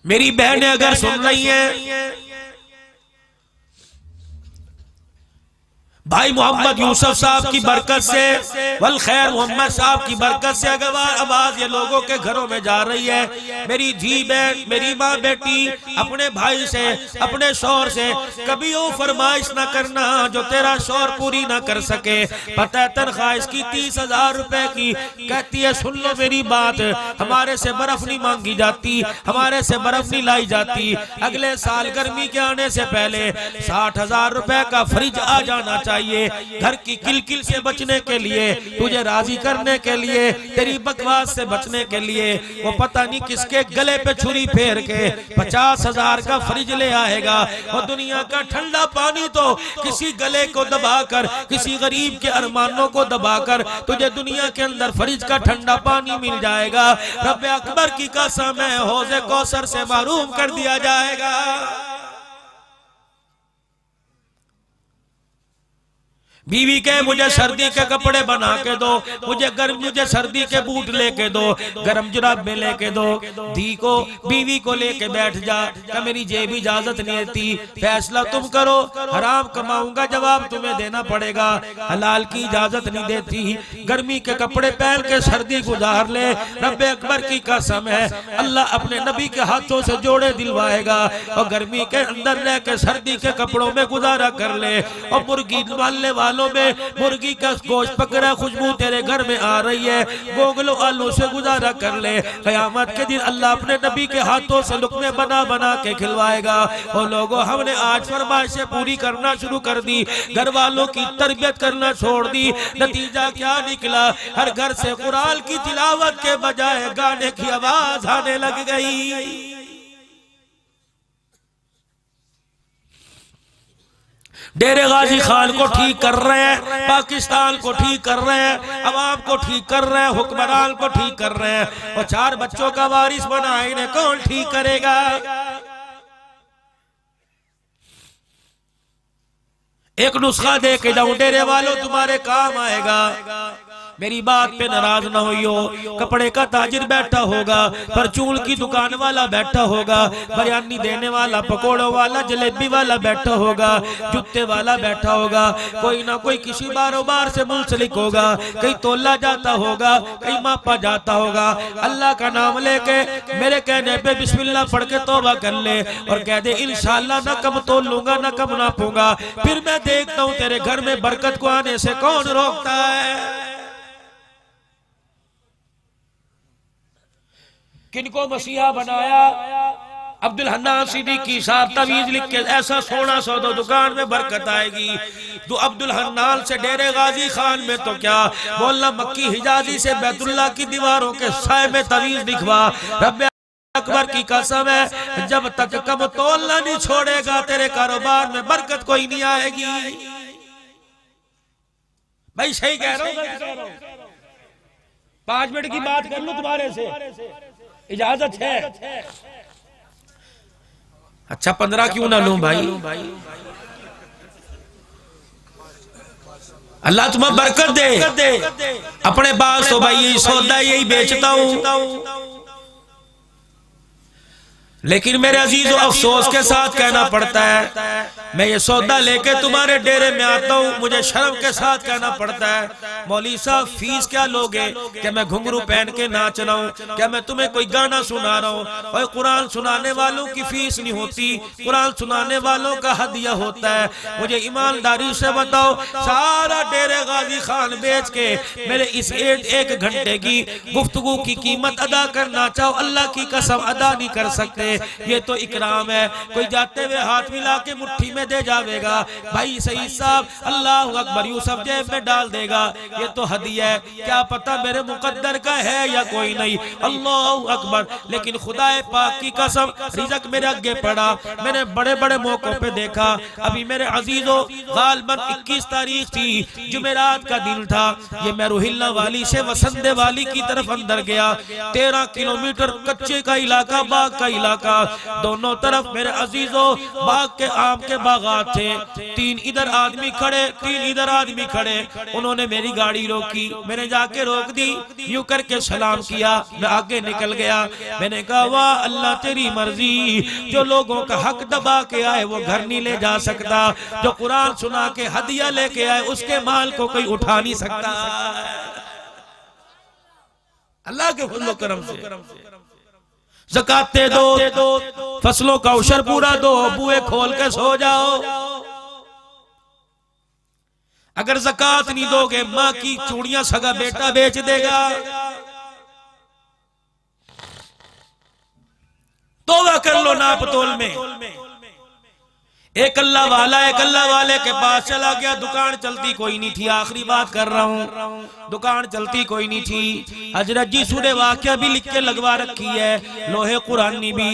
मेरी बहनें अगर सुन रही हैं, भाई मोहम्मद यूसुफ साहब की बरकत से, वल खैर मोहम्मद साहब की बरकत से अगर आवाज ये लोगों के घरों में जा रही है, मेरी धी बहन, मेरी माँ बेटी अपने भाई से, अपने शौहर से कभी वो फरमाइश ना करना जो तेरा शौहर पूरी ना कर सके। पता है तनख्वाह इसकी 30,000 रुपए की, कहती है सुन लो मेरी बात, हमारे से बर्फ नहीं मांगी जाती, हमारे से बर्फ नहीं लाई जाती। अगले साल गर्मी के आने से पहले 60,000 रुपए का फ्रिज आ जाना चाहिए, घर की किलकिल से बचने के लिए, तुझे राजी करने के लिए, तेरी बकवास से बचने के लिए। वो पता नहीं किसके गले पे छुरी फेर के 50,000 का फ्रिज ले आएगा। और दुनिया का ठंडा पानी तो किसी गले को दबाकर, किसी गरीब के अरमानों को दबाकर तुझे दुनिया के अंदर फ्रिज का ठंडा पानी मिल जाएगा। रब अकबर की कसम है हौज़े कौसर से महरूम कर दिया जाएगा। बीवी के मुझे सर्दी के कपड़े बना के दो, मुझे सर्दी के बूट लेके दो, गर्म जुराबे लेके दो। धी को, बीवी को लेके बैठ जा, क्या मेरी जेब इजाजत नहीं देती, फैसला तुम करो, हराम कमाऊंगा जवाब तुम्हें देना पड़ेगा, हलाल की इजाजत नहीं देती। गर्मी के कपड़े पहन के सर्दी गुजार ले। रब्बे अकबर की कसम है अल्लाह अपने नबी के हाथों से जोड़े दिलवाएगा और गर्मी के अंदर रह के सर्दी के कपड़ों में गुजारा कर ले। और मुर्गी मारने वालों में मुर्गी का गोश्त पकड़ा, खुशबू तेरे घर में आ रही है, गोगलो आलू से गुजारा कर ले। क़यामत के दिन अल्लाह अपने नबी के हाथों से लुक़मे बना बना के खिलवाएगा। और लोगों हमने आज फरमाइशें पूरी करना शुरू कर दी, घर वालों की तरबियत करना छोड़ दी। नतीजा क्या निकला? हर घर से कुरान की तिलावत के बजाय गाने की आवाज आने लग गई। डेरे गाजी खान को ठीक कर रहे हैं, पाकिस्तान को ठीक कर रहे हैं, अवाम को ठीक कर रहे हैं, हुक्मरान को ठीक कर रहे हैं, और 4 बच्चों का वारिस बना, इन्हें कौन ठीक करेगा? एक नुस्खा दे के जाऊं डेरे वालों, तुम्हारे काम आएगा। मेरी बात पे नाराज ना होइयो। कपड़े का ताजिर बैठा होगा, परचून की दुकान वाला बैठा होगा, बिरयानी देने वाला, पकोड़ों वाला, जलेबी वाला बैठा होगा, जूते वाला बैठा होगा, कोई ना कोई किसी बारोबार से मुंसलिक होगा, कहीं तोला जाता होगा, कहीं मापा जाता होगा। अल्लाह का नाम लेके मेरे कहने पे बिस्मिल्लाह पढ़ के तौबा कर ले और कह दे इंशाअल्लाह ना कम तोल लूंगा ना कम नापूंगा, फिर मैं देखता हूँ तेरे घर में बरकत को आने से कौन रोकता है। किनको मसीहा बनाया? अब्दुल हन्नान सिद्दीकी साहब तवीज लिख के ऐसा सोना सौदा दुकान में बरकत आएगी। तो अब्दुल हन्नान से डेरे गाजी खान में तो क्या, मौला मक्की हिजाजी से बैतुल्लाह की दीवारों के साए में तवीज लिखवा। रब्बे अकबर की कसम है जब तक कम तोलना नहीं छोड़ेगा तेरे कारोबार में बरकत कोई नहीं आएगी। भाई सही कह रहा हूँ, 5 मिनट की बात कर लूं तुम्हारे से, इजाजत है? अच्छा 15 क्यों ना लूं भाई? अल्लाह तुम्हें बरकत दे। अपने पास तो भाई यही सौदा यही बेचता हूं, लेकिन मेरे अजीजों अफसोस के साथ कहना पड़ता है मैं ये सौदा लेके तुम्हारे डेरे में आता हूँ, मुझे शर्म के साथ कहना पड़ता है मौली साहब फीस क्या लोगे? क्या मैं घुंघरू पहन के नाच रहा हूँ? क्या मैं तुम्हें कोई गाना सुना रहा हूँ? और कुरान सुनाने वालों की फीस नहीं होती, कुरान सुनाने वालों का हदिया होता है। मुझे ईमानदारी से बताओ, सारा डेरे गाजी खान बेच के मेरे इस 1 घंटे की गुफ्तगू की कीमत अदा करना चाहो, अल्लाह की कसम अदा नहीं कर सकते। ये तो इकराम है, कोई जाते हुए हाथ मिला के मुट्ठी में दे जावेगा, भाई सईद साहब अल्लाह अकबर यूसुफ जेब में डाल देगा, ये तो हदिया है, क्या पता मेरे मुकद्दर का है या कोई नहीं, अल्लाह अकबर। लेकिन खुदाए पाक की कसम रिज़्क मेरे आगे पड़ा, मैंने बड़े बड़े मौकों पे देखा। अभी मेरे अजीजों गालबन 21 तारीख थी, जुमेरात का दिन था, ये मैं रोहिल्ला वाली से वसंदे वाली की तरफ अंदर गया। 13 किलोमीटर कच्चे का इलाका, बाग का इलाका, इलाका, दोनों तरफ मेरे अजीजों बाग के आम के बागात थे। 3 इधर आदमी खड़े, 3 इधर आदमी खड़े। उन्होंने मेरी गाड़ी रोकी, मैंने जाके रोक दी, यूं करके सलाम किया, मैं आगे निकल गया। मैंने कहा वाह अल्लाह तेरी मर्जी, जो लोगों का हक दबा के आए वो घर नहीं ले जा सकता, जो कुरान सुना के हदिया लेके आए उसके माल को कोई उठा नहीं सकता। अल्लाह के फजल करम से ज़कात दो, फसलों का उशर पूरा दो, बुए खोल के सो जाओ। अगर ज़कात नहीं दोगे माँ की चूड़ियां सगा बेटा बेच देगा। तौबा कर लो नाप तोल में। एक अल्लाह वाले के पास चला गया, दुकान चलती कोई नहीं थी, आखिरी बात कर रहा हूँ, दुकान चलती कोई नहीं थी। हजरत जी सूरह वाक़िया भी लिख के लगवा रखी है, लोहे कुरानी भी,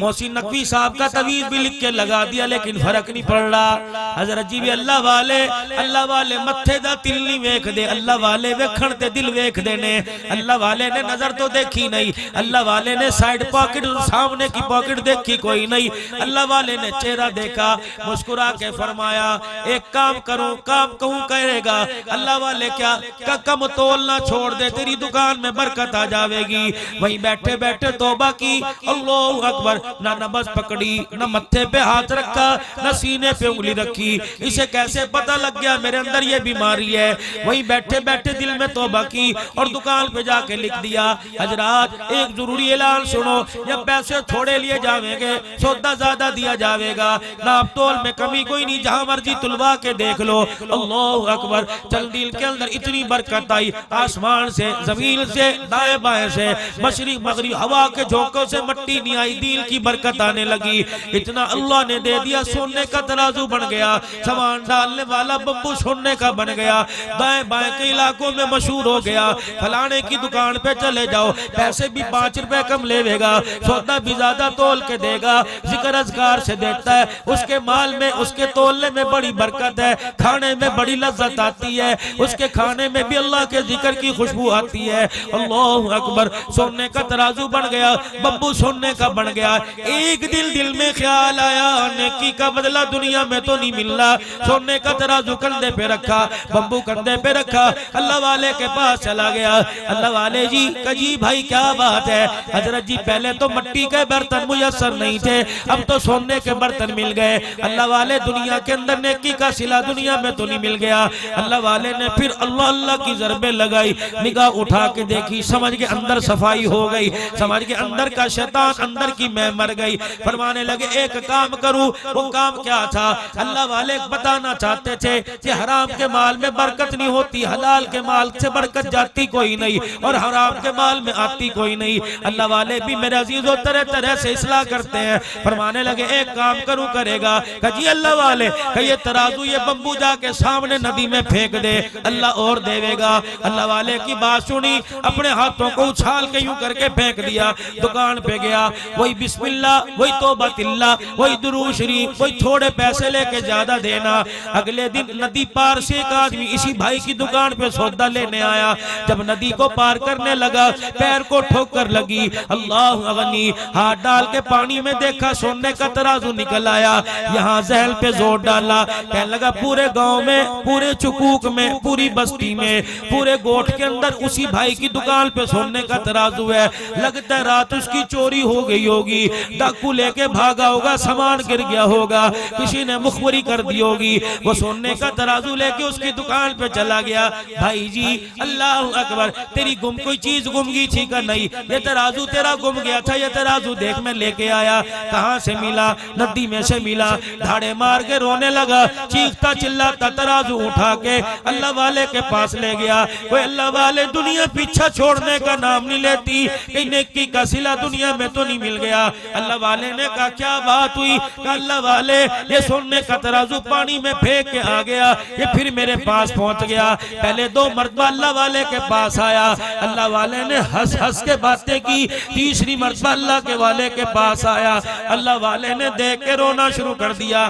मोहसिन नकवी साहब का तवीज़ भी लिख के लगा दिया, लेकिन फर्क नहीं पड़ रहा। हजरत जी भी अल्लाह वाले मत्थे दा तिल नहीं वेख दे, अल्लाह वाले वेखण ते दिल वेख देने। अल्लाह वाले ने नजर तो देखी नहीं, अल्लाह वाले ने साइड पॉकेट सामने की पॉकेट देखी कोई नहीं, अल्लाह वाले ने चेहरा देखा, मुस्कुरा के फरमाया एक काम करूं, काम कहूं करेगा। अल्लाह वाले क्या का कम तोलना छोड़ दे, तेरी दुकान में बरकत आ जाएगी। वहीं बैठे बैठे तौबा की, अल्लाहू अकबर, ना नबज पकड़ी, ना मत्थे पे हाथ रखा, ना सीने पे उंगली रखी। इसे कैसे पता लग गया मेरे अंदर ये बीमारी है। वहीं बैठे बैठे दिल में तौबा की और दुकान पे जाके लिख दिया, हजरात एक जरूरी ऐलान सुनो, या पैसे थोड़े लिए जाएंगे, सौदा ज्यादा दिया जाएगा, ना तोल में कमी कोई नहीं, जहां मर्जी तुलवा के देख लो। अल्लाहू अकबर, चल दिल के अंदर इतनी बरकत आई, आसमान से, जमीन से, दाएं बाएं से, मशरिक मगरिब, हवा के झोंकों से मट्टी नहीं आई, दिल की बरकत आने लगी। इतना अल्लाह ने दे दिया, सोने का तराजू बन गया, सामान डालने वाला बम्बू सोने का बन गया, दाएं बाएं के इलाकों में मशहूर हो गया। फलाने की दुकान पे चले जाओ, पैसे भी 5 रुपए कम लेगा, सौदा भी ज्यादा तोल के देगा, जिक्र अज़कार से देता है, उसके माल में, उसके तोलने में बड़ी बरकत है, खाने में बड़ी लज्जत आती है, उसके खाने में भी अल्लाह के जिक्र की खुशबू आती है। अल्लाहू अकबर, सोने का तराजू बन गया, बम्बू सोने का बन गया। एक दिल में ख्याल आया, नेकी का बदला दुनिया में तो नहीं मिल रहा। सोने का तराजू कंधे पे रखा, बम्बू कंधे पे रखा, अल्लाह वाले के पास चला गया। अल्लाह वाले जी कजी भाई क्या बात है? हजरत जी पहले तो मिट्टी के बर्तन मुयस्सर नहीं थे, अब तो सोने के बर्तन मिल गए। अल्लाह वाले दुनिया के अंदर नेकी का सिला दुनिया में तो नहीं मिल गया। अल्लाह वाले ने फिर अल्लाह अल्लाह की ज़रबे लगाई, निगाह उठा के देखी, समझ के अंदर सफाई हो गई, समझ के अंदर का शैतान अंदर की मैं मर गई। फरमाने लगे एक काम करूं, वो काम क्या था? अल्लाह वाले बताना चाहते थे कि हराम के माल में बरकत नहीं होती, हलाल के माल से बरकत जाती कोई नहीं और हराम के माल में आती कोई नहीं। अल्लाह वाले भी मेरे अजीजों तरह तरह से इस्लाह करते हैं। फरमाने लगे एक काम करूं, करेगा? जी अल्लाह वाले, ये तराजू ये बम्बू जाके सामने नदी में फेंक दे, अल्लाह और देवेगा। अल्लाह वाले की बात सुनी, अपने हाथों को उछाल के यूं करके फेंक दिया, दुकान पे गया, वही बिस्मिल्लाह, वही तौबतिल्लाह, वही दुरूद शरीफ, वही थोड़े पैसे लेके ज्यादा देना। अगले दिन नदी पार से एक आदमी इसी भाई की दुकान पे सौदा लेने आया। जब नदी को पार करने लगा, पैर को ठोकर लगी, अल्लाह अगनी, हाथ डाल के पानी में देखा, सोने का तराजू निकल आया। यहाँ जहल पे जोर डाला, कहने लगा पूरे गांव में, पूरे चुकूक में, पूरी बस्ती में, पूरे गोठ के अंदर उसी भाई की दुकान पे सोने का तराजू है। लगता है रात उसकी चोरी हो गई होगी, डाकू लेके भागा होगा, सामान गिर गया होगा, किसी ने मुखबरी कर दी होगी। वो सोने का तराजू लेके उसकी दुकान पे चला गया। भाई जी अल्लाह अकबर, तेरी कोई चीज गुम गई थी का? नहीं, ये तराजू तेरा गुम गया था, ये तराजू देख मैं लेके आया। कहाँ से मिला? नदी में से मिला। धाड़े मार के रोने लगा, चीखता चिल्लाता तराजू उठा के अल्लाह वाले के पास ले गया। वो अल्लाह वाले दुनिया पीछा छोड़ने का नाम नहीं लेती, नेकी का सिला दुनिया में तो नहीं मिल गया। अल्लाह वाले ने कहा क्या बात हुई? अल्लाह वाले ये सोने का तराजू पानी में फेंक के आ गया, ये फिर मेरे पास पहुंच गया। पहले 2 मरतबा अल्लाह वाले के पास आया, अल्लाह वाले ने हंस हंस के बातें की। तीसरी मरतबा अल्लाह के वाले के पास आया, अल्लाह वाले ने देख के रोना शुरू कर कर दिया।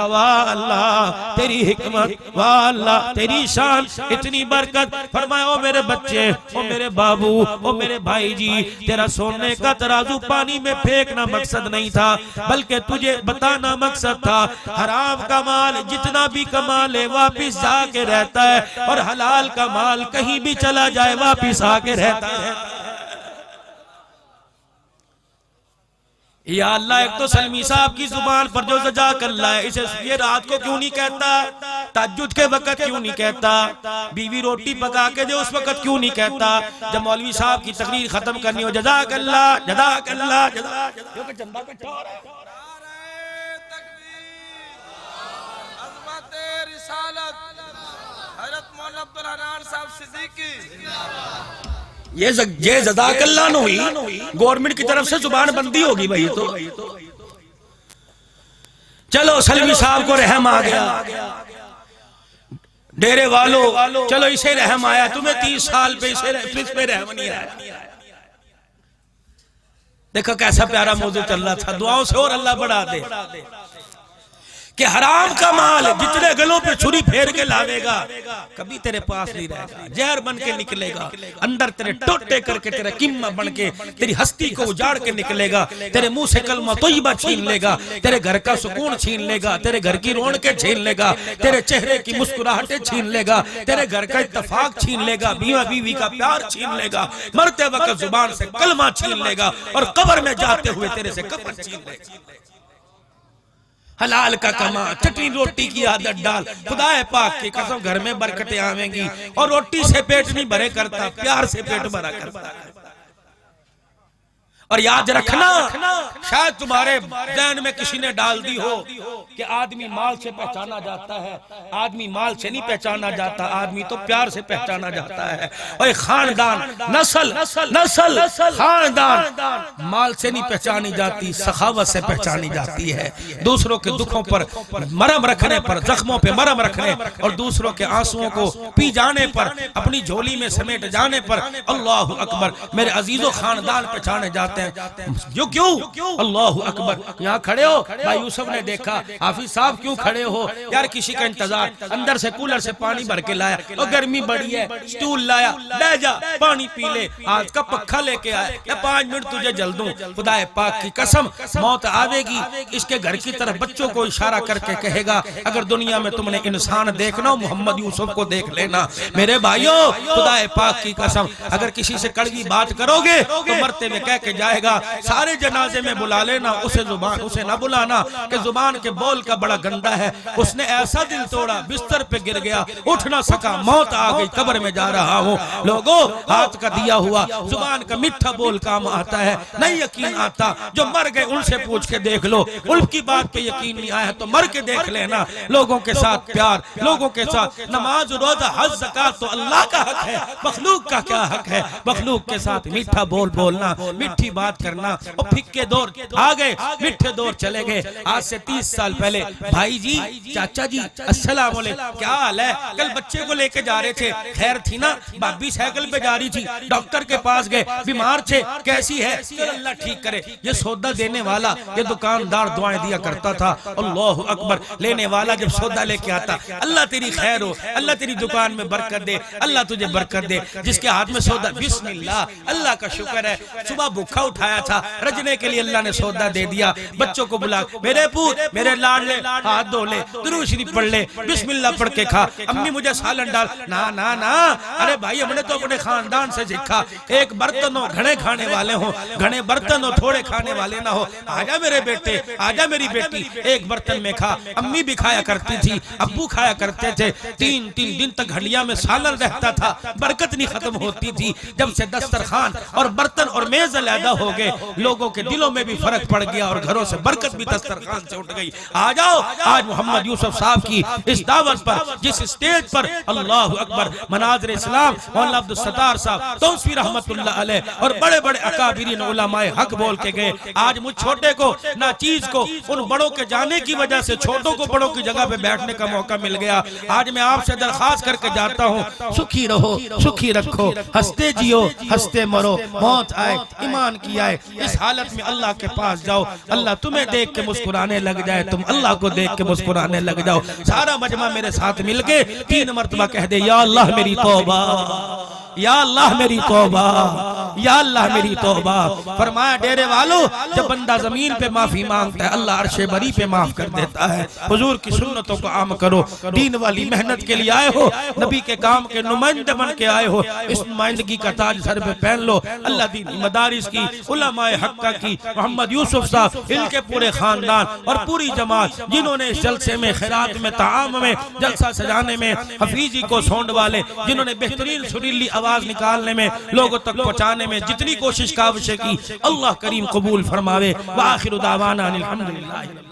वाह अल्लाह तेरी हिकमत, वाह अल्लाह तेरी शान, इतनी बरकत। फरमाया ओ मेरे बच्चे, ओ मेरे बाबू, ओ मेरे भाई जी, तेरा सोने का तराजू पानी में फेंकना मकसद नहीं था, बल्कि तुझे बताना मकसद था। हराम का माल जितना भी कमा ले वापिस जाके रहता है, और हलाल का माल कहीं भी चला जाए वापिस आके रहता है। या अल्लाह, एक तो सलमी साहब की जुबान पर जो जज़ाकल्लाह है, इसे ये रात को क्यों नहीं कहता, तहज्जुद के वक्त क्यों नहीं कहता, बीवी रोटी पका के दे उस वक्त क्यों नहीं कहता, जब मौलवी साहब की तकरीर खत्म करनी हो जज़ाकल्लाह जज़ाकल्लाह जज़ाकल्लाह, चंदा इकट्ठा हो रहा है। ये जज़ाकल्लाह न हुई, गवर्नमेंट की तरफ से जुबान बंदी होगी भाई। तो चलो सलमी साहब को रहम आ गया, डेरे वालों चलो इसे रहम आया, तुम्हें 30 साल पे इस पे रहम नहीं आया। देखो कैसा प्यारा मौजू चल रहा था, दुआओं से और अल्लाह बढ़ा दे कि हराम का माल जितने गलों पे छुरी फेर के लावेगा कभी तेरे पास नहीं रहेगा, जहर बन के निकलेगा, अंदर तेरे टोटे करके तेरा किम्मा बन के तेरी हस्ती को उजाड़ के निकलेगा, तेरे मुंह से कलमा तोयबा छीन लेगा, तेरे घर का सुकून छीन लेगा, तेरे घर की रौनकें छीन लेगा, तेरे चेहरे की मुस्कुराहटें छीन लेगा, तेरे घर का इत्तेफाक छीन लेगा, बीवा बीवी का प्यार छीन लेगा, मरते वक्त जुबान से कलमा छीन लेगा, और कब्र में जाते हुए तेरे से कब्र छीन लेगा। हलाल का कमा, चटनी रोटी की आदत डाल, खुदाए पाक की कसम घर में बरकतें आवेंगी। और रोटी से पेट नहीं भरे करता, प्यार से पेट भरा करता है। और याद रखना, शायद तुम्हारे ज़हन में किसी ने डाल दी हो कि आदमी माल से पहचाना जाता है, आदमी माल से नहीं पहचाना जाता, आदमी तो प्यार से पहचाना जाता है। और खानदान, नस्ल खानदान माल से नहीं पहचानी जाती, सखावत से पहचानी जाती है। दूसरों के दुखों पर मरहम रखने पर, जख्मों पे मरहम रखने और दूसरों के आंसुओं को पी जाने पर, अपनी झोली में समेट जाने पर, अल्लाह अकबर, मेरे अजीजों खानदान पहचाने जाते हैं। जो क्यों अल्लाह अकबर, यहाँ खड़े हो भाई यूसुफ ने देखा, हाफिज साहब क्यों खड़े हो यार, किसी का इंतजार, अंदर से कूलर से पानी भर के लाया, और गर्मी बड़ी है, स्टूल लाया, ले जा पानी पी ले, आज का पक्का लेके आया, या 5 मिनट तुझे जल दूं। खुदाए पाक की कसम, मौत आवेगी, इसके घर की तरफ बच्चों को इशारा करके कहेगा, अगर दुनिया में तुमने इंसान देखना मोहम्मद यूसुफ को देख लेना। मेरे भाइयों, खुदाए पाक की कसम, अगर किसी से कड़वी बात करोगे तो मरते में कह के जाएगा, सारे जनाजे में बुला लेना, उसे ना बुलाना कि जुबान के बोल का बड़ा गंदा है, उसने ऐसा दिल तोड़ा, बिस्तर पे गिर गया, उठ ना सका, मौत आ गई, कब्र में जा रहा हूँ। लोगों, हाथ का दिया हुआ जुबान का मीठा बोल काम आता है, नहीं यकीन आता, जो मर गए उनसे पूछ के देख लो, उनकी बात पे यकीन नहीं आया तो मर के देख लेना। लोगों के साथ प्यार, लोगों के साथ नमाज, रोजा, हज, ज़कात तो अल्लाह का हक है, मखलूक का क्या हक है। मखलूक के साथ मीठा बोल बोलना, मीठी बात करना। और फिक्के दौर आ गए, मिठे दौर चले गए। आज से 30 साल पहले भाई जी, चाचा जी, अस्सलाम वालेकुम, क्या हाल है? कल बच्चे को लेके जा रहे थे, खैर थी ना, भाभी साइकिल पे जा रही थी, डॉक्टर के पास गए, बीमार थे, कैसी है? अल्लाह ठीक करे। ये सौदा देने वाला, ये दुकानदार दुआएं दिया करता था, अल्लाह अकबर। लेने वाला जब सौदा लेके आता, अल्लाह तेरी खैर हो, अल्लाह तेरी दुकान में बरकत दे, अल्लाह तुझे बरकत दे। जिसके हाथ में सौदा, बिस्मिल्लाह, अल्लाह का शुक्र है, सुबह भूखा उठाया था, रजने के लिए अल्लाह ने सौदा दे दिया। बच्चों को बुला, मेरे पूत, मेरे लाडले, हाथ धो ले, दुरूद शरीफ पढ़ ले, बिस्मिल्लाह पढ़ के खा, अम्मी मुझे सालन डाल। ना ना ना, अरे भाई हमने तो अपने खानदान से सीखा, एक बर्तन हो घने खाने वाले हो, घने बर्तन हो थोड़े खाने वाले ना हो। आजा मेरे बेटे, आजा मेरी बेटी, एक बर्तन में खा। अम्मी भी खाया करती थी, अब्बू खाया करते थे, 3-3 दिन तक हंडिया में सालन रहता था, बरकत नहीं खत्म होती थी। जब से दस्तरखान और बर्तन और मेज अलहदा हो गए, लोगों के दिलों में भी फर्क पड़ गया और घरों से बरकत भी दस्तरखान से उठ गई। आ जाओ, आज मोहम्मद यूसुफ साहब की इस दावत पर, जिस स्टेज पर अल्लाह अकबर मनाज़िर इस्लाम मौलाना अब्दुल सत्तार साहब तौसीफी रहमतुल्लाह अलैह और बड़े बड़े अकाबिरीन उलमाए हक बोल के गए। आज मुझ छोटे को, ना चीज को, उन बड़ों के जाने की वजह से छोटों को बड़ों की जगह पे बैठने का मौका मिल गया। आज मैं आपसे दरखास्त करके जाता हूँ, सुखी रहो, सुखी रखो, हंसते जियो, हंसते मरो, मौत आए ईमान किया है, इस हालत में अल्लाह के पास जाओ, अल्लाह तुम्हें देख के मुस्कुराने लग जाए, तुम अल्लाह को देख के मुस्कुराने लग जाओ। सारा मजमा मेरे साथ मिलके 3 मरतबा कह दे, या अल्लाह मेरी तौबा, या अल्लाह मेरी तौबा, या अल्लाह मेरी तौबा। फरमाया डेरे वालों, जब बंदा जमीन पे माफी मांगता है अल्लाह अर्शे बरी पे माफ कर देता है। हुजूर की सुन्नतों को आम करो, दीन वाली मेहनत के लिए आए हो, नबी के काम के नुमाइंदे बन के आए हो, इस नुमाइंदगी का ताज सर पे पहन लो। अल्लाह दीनी मदारिस की, उलमाए हक्का की, मोहम्मद यूसुफ साहब, इनके पूरे खानदान और पूरी जमात जिन्होंने इस जलसे में, खैरात में, ताआम में, जलसा सजाने में, हफीजी को सौंड वाले जिन्होंने बेहतरीन सुरीली आवाज निकालने में, लोगों तक पहुंचाने में जितनी कोशिश काविशें की, अल्लाह करीम कबूल फरमावे। व आखिरु दावाना अनिल हम्दुलिल्लाह।